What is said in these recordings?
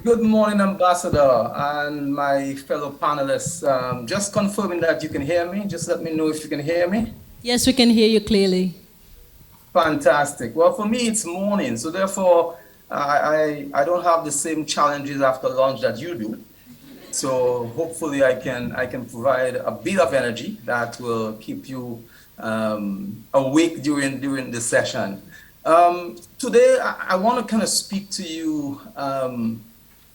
Good morning, Ambassador, and my fellow panelists. Just confirming that you can hear me. Just let me know if you can hear me. Yes, we can hear you clearly. Fantastic. Well, for me, it's morning, so therefore, I don't have the same challenges after lunch that you do. So hopefully, I can provide a bit of energy that will keep you awake during the session. Today, I want to kind of speak to you.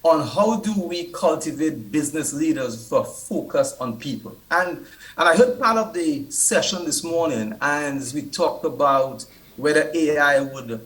On how do we cultivate business leaders for focus on people. And I heard part of the session this morning, and we talked about whether AI would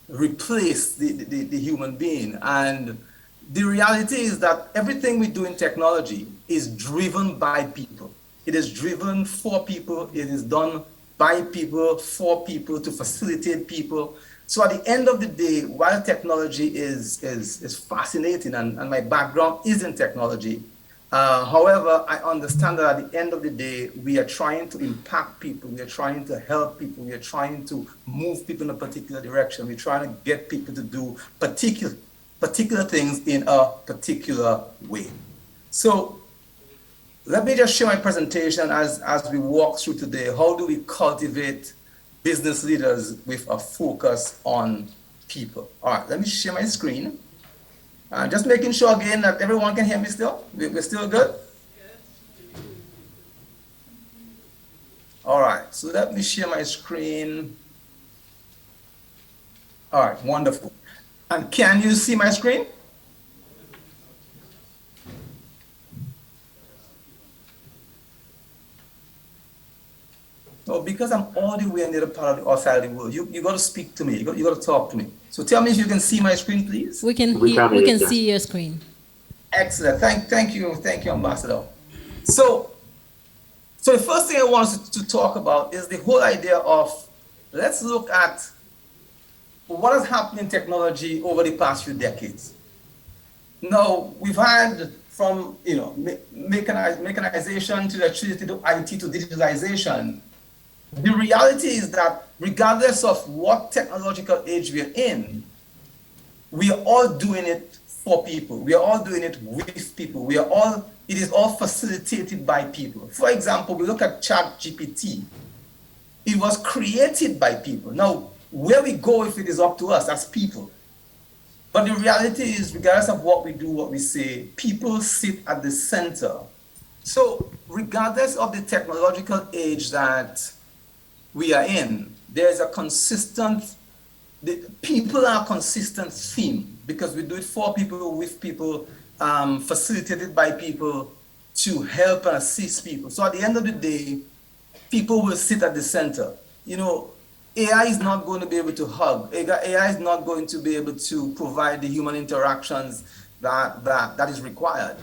replace the human being. And the reality is that everything we do in technology is driven by people. It is driven for people. It is done by people, for people, to facilitate people. So at the end of the day, while technology is fascinating, and my background is in technology, however, I understand that at the end of the day, we are trying to impact people, we are trying to help people, we are trying to move people in a particular direction, we're trying to get people to do particular things in a particular way. So let me just share my presentation as we walk through today. How do we cultivate business leaders with a focus on people? All right, let me share my screen. Just making sure again that everyone can hear me still. We're still good? All right, so let me share my screen. All right, wonderful. And can you see my screen? No, because I'm all the way in the other part of the other side of the world. You got to speak to me. You got to talk to me. So tell me if you can see my screen, please. We can see your screen. Excellent. Thank you, Ambassador. So the first thing I want us to talk about is the whole idea of, let's look at what has happened in technology over the past few decades. Now, we've had from mechanization to electricity to IT to digitalization. The reality is that regardless of what technological age we're in, we are all doing it for people. We are all doing it with people. It is all facilitated by people. For example, we look at ChatGPT. It was created by people. Now, where we go if it is up to us as people. But the reality is, regardless of what we do, what we say, people sit at the center. So regardless of the technological age that we are in, there's a people are a consistent theme, because we do it for people, with people, facilitated by people, to help and assist people. So at the end of the day, people will sit at the center. AI is not going to be able to hug. AI is not going to be able to provide the human interactions that is required.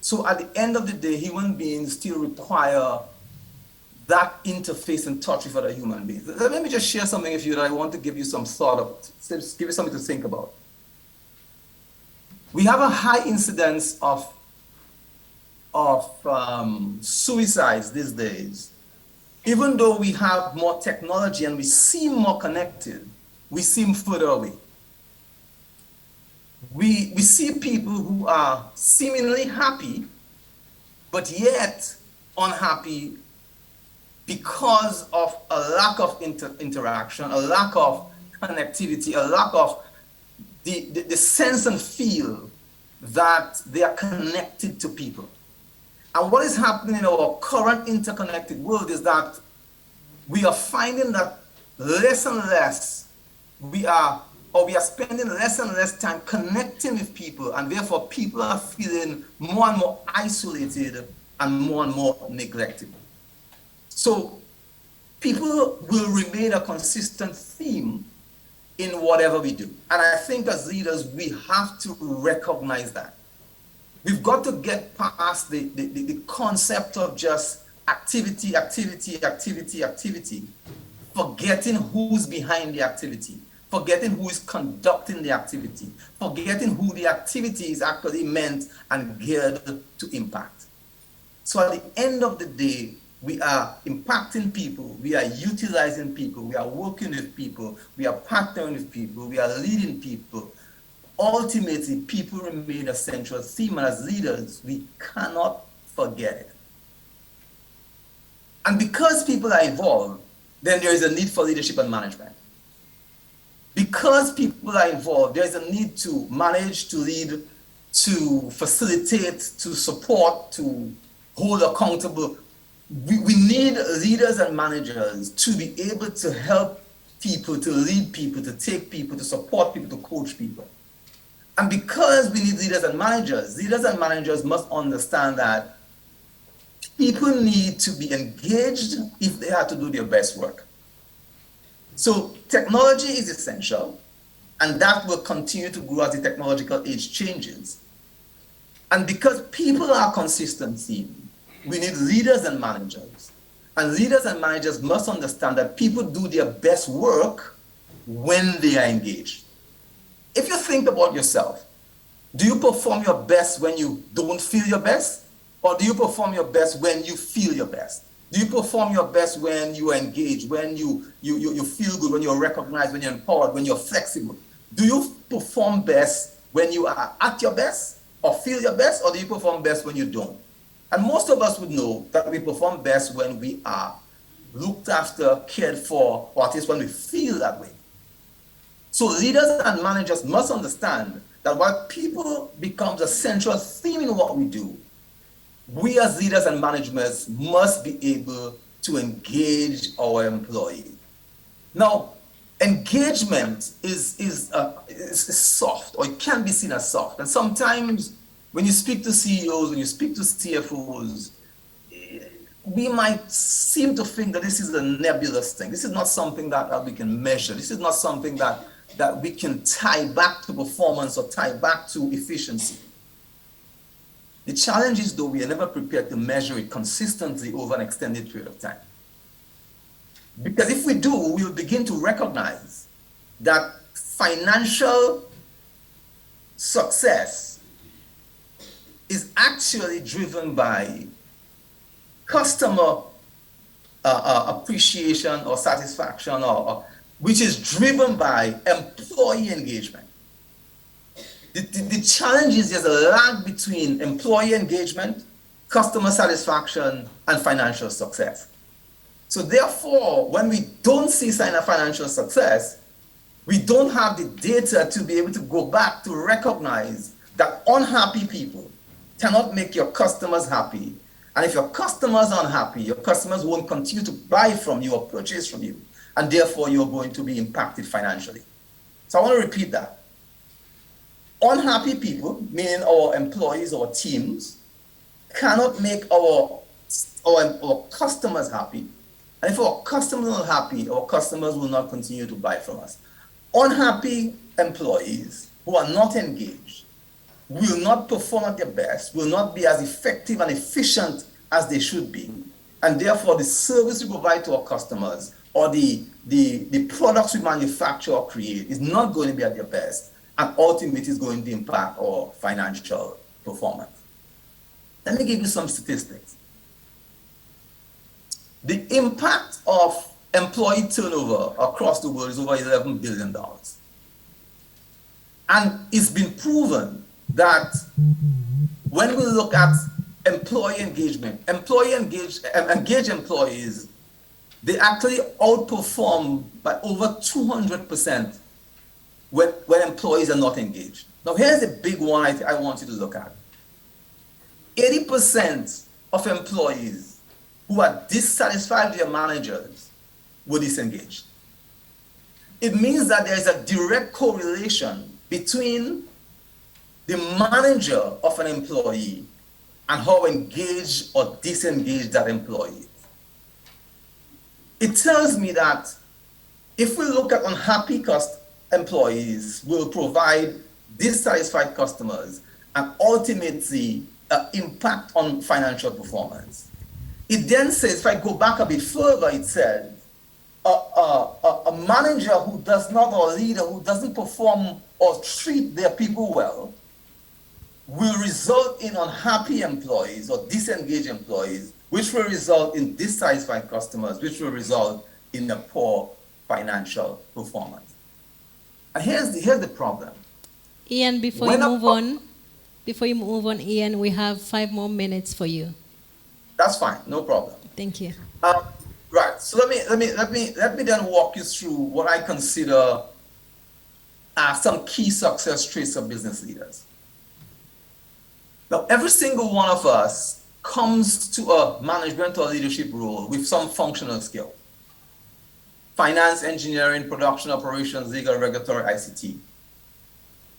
So at the end of the day, human beings still require that interface and touch with other human beings. Let me just share something with you that I want to give you some thought of, just give you something to think about. We have a high incidence of suicides these days. Even though we have more technology and we seem more connected, we seem further away. We see people who are seemingly happy, but yet unhappy because of a lack of interaction, a lack of connectivity, a lack of the sense and feel that they are connected to people. And what is happening in our current interconnected world is that we are finding that less and less we are spending less and less time connecting with people, and therefore people are feeling more and more isolated and more neglected. So people will remain a consistent theme in whatever we do. And I think as leaders, we have to recognize that. We've got to get past the concept of just activity, forgetting who's behind the activity, forgetting who is conducting the activity, forgetting who the activity is actually meant and geared to impact. So at the end of the day, we are impacting people, we are utilizing people, we are working with people, we are partnering with people, we are leading people ultimately, people remain a central theme, and as leaders, we cannot forget it. And because people are involved, then there is a need for leadership and management. Because people are involved, there is a need to manage, to lead, to facilitate, to support, to hold accountable. We need leaders and managers to be able to help people, to lead people, to take people, to support people, to coach people. And because we need leaders and managers must understand that people need to be engaged if they have to do their best work. So technology is essential, and that will continue to grow as the technological age changes. And because people are consistent theme, we need leaders and managers. And leaders and managers must understand that people do their best work when they are engaged. If you think about yourself, do you perform your best when you don't feel your best? Or do you perform your best when you feel your best? Do you perform your best when you are engaged, when you feel good, when you're recognized, when you're empowered, when you're flexible? Do you perform best when you are at your best or feel your best, or do you perform best when you don't? And most of us would know that we perform best when we are looked after, cared for, or at least when we feel that way. So leaders and managers must understand that while people becomes a central theme in what we do, we as leaders and managers must be able to engage our employees. Now, engagement is soft, or it can be seen as soft. And sometimes when you speak to CEOs, when you speak to CFOs, we might seem to think that this is a nebulous thing. This is not something that we can measure. This is not something that we can tie back to performance or tie back to efficiency. The challenge is, though, we are never prepared to measure it consistently over an extended period of time. Because if we do, we will begin to recognize that financial success is actually driven by customer appreciation or satisfaction, which is driven by employee engagement. The challenge is there's a lag between employee engagement, customer satisfaction, and financial success. So therefore, when we don't see sign of financial success, we don't have the data to be able to go back to recognize that unhappy people cannot make your customers happy. And if your customers are unhappy, your customers won't continue to buy from you or purchase from you. And therefore, you're going to be impacted financially. So I want to repeat that. Unhappy people, meaning our employees or teams, cannot make our customers happy. And if our customers are not happy, our customers will not continue to buy from us. Unhappy employees who are not engaged will not perform at their best, will not be as effective and efficient as they should be. And therefore, the service we provide to our customers or the products we manufacture or create is not going to be at their best, and ultimately is going to impact our financial performance. Let me give you some statistics. The impact of employee turnover across the world is over $11 billion. And it's been proven that when we look at employee engagement, engaged employees, they actually outperform by over 200% when employees are not engaged. Now, here's the big one I want you to look at. 80% of employees who are dissatisfied with their managers were disengaged. It means that there is a direct correlation between the manager of an employee and how engaged or disengaged that employee is. It tells me that if we look at unhappy employees, we'll provide dissatisfied customers and ultimately impact on financial performance. It then says, if I go back a bit further, it says, a manager who does not, or a leader who doesn't perform or treat their people well will result in unhappy employees or disengaged employees, which will result in dissatisfied customers, which will result in a poor financial performance. And here's the problem. Ian, before you move on, Ian, we have 5 more minutes for you. That's fine, no problem. Thank you. Right. So let me then walk you through what I consider some key success traits of business leaders. Now, every single one of us comes to a management or leadership role with some functional skill. Finance, engineering, production, operations, legal, regulatory, ICT.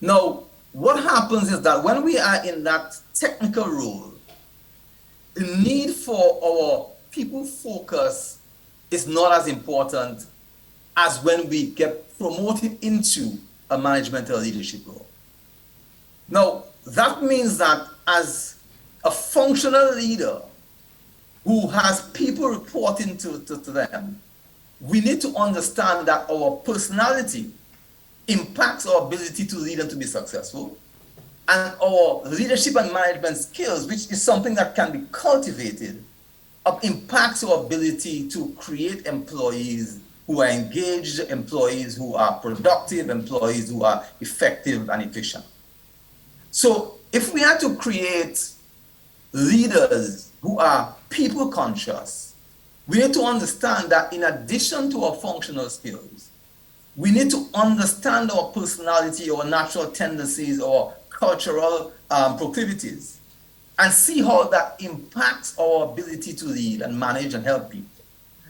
Now, what happens is that when we are in that technical role, the need for our people focus is not as important as when we get promoted into a management or leadership role. Now, that means that as a functional leader who has people reporting to them, we need to understand that our personality impacts our ability to lead and to be successful. And our leadership and management skills, which is something that can be cultivated, impacts our ability to create employees who are engaged, employees who are productive, employees who are effective and efficient. So if we are to create leaders who are people conscious, we need to understand that in addition to our functional skills, we need to understand our personality, our natural tendencies, or cultural proclivities, and see how that impacts our ability to lead and manage and help people.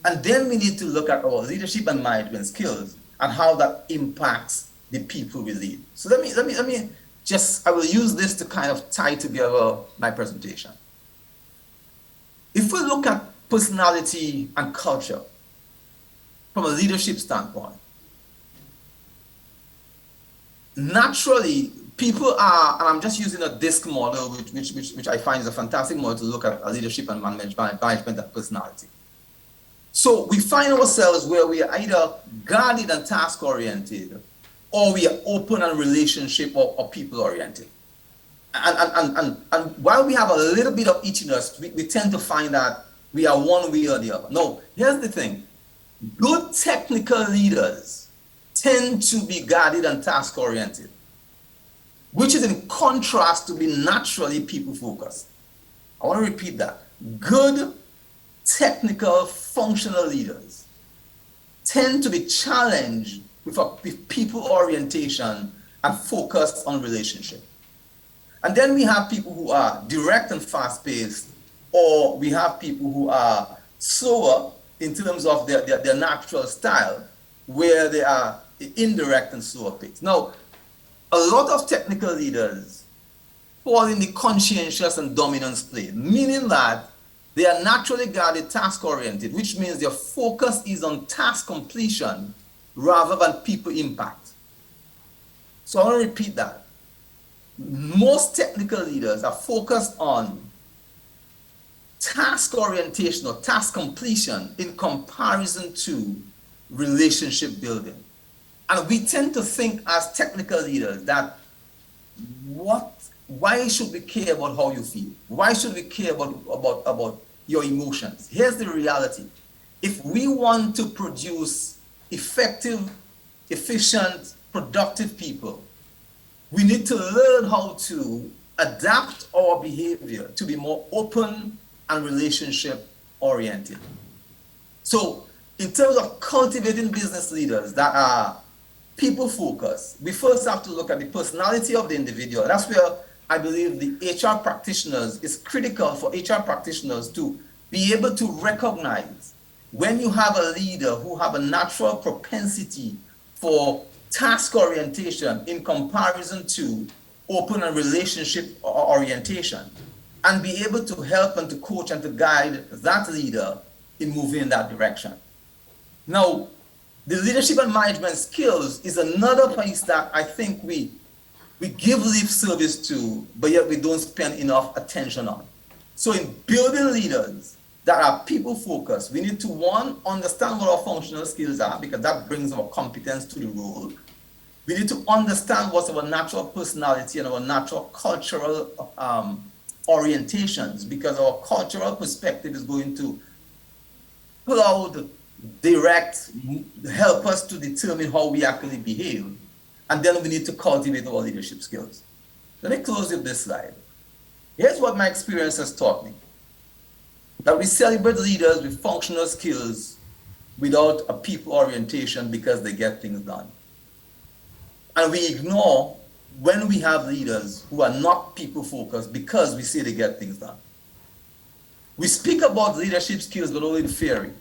And then we need to look at our leadership and management skills and how that impacts the people we lead. So let me just, I will use this to kind of tie together my presentation. If we look at personality and culture from a leadership standpoint, naturally, people are, and I'm just using a DISC model, which I find is a fantastic model to look at leadership and management and personality. So we find ourselves where we are either guarded and task-oriented, or we are open and relationship or people-oriented. And while we have a little bit of each in us, we tend to find that we are one way or the other. No, here's the thing. Good technical leaders tend to be guarded and task-oriented, which is in contrast to be naturally people-focused. I want to repeat that. Good technical functional leaders tend to be challenged with people orientation and focused on relationship. And then we have people who are direct and fast-paced, or we have people who are slower in terms of their natural style, where they are indirect and slower paced. Now, a lot of technical leaders fall in the conscientious and dominance plane, meaning that they are naturally guarded, task-oriented, which means their focus is on task completion rather than people impact. So I want to repeat that. Most technical leaders are focused on task orientation or task completion in comparison to relationship building. And we tend to think as technical leaders that why should we care about how you feel? Why should we care about your emotions? Here's the reality. If we want to produce effective, efficient, productive people, we need to learn how to adapt our behavior to be more open and relationship oriented. So in terms of cultivating business leaders that are people focused, we first have to look at the personality of the individual. That's where I believe the HR practitioners, is critical for HR practitioners to be able to recognize when you have a leader who have a natural propensity for task orientation in comparison to open and relationship orientation, and be able to help and to coach and to guide that leader in moving in that direction. Now, the leadership and management skills is another place that I think we give lip service to, but yet we don't spend enough attention on. So in building leaders that are people focused, we need to, one, understand what our functional skills are, because that brings our competence to the role. We need to understand what's our natural personality and our natural cultural orientations, because our cultural perspective is going to cloud, direct, help us to determine how we actually behave. And then we need to cultivate our leadership skills. Let me close with this slide. Here's what my experience has taught me. That we celebrate leaders with functional skills without a people orientation because they get things done. And we ignore when we have leaders who are not people focused because we say they get things done. We speak about leadership skills, but only in theory.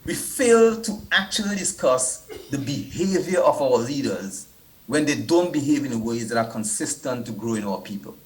We fail to actually discuss the behavior of our leaders when they don't behave in ways that are consistent to growing our people.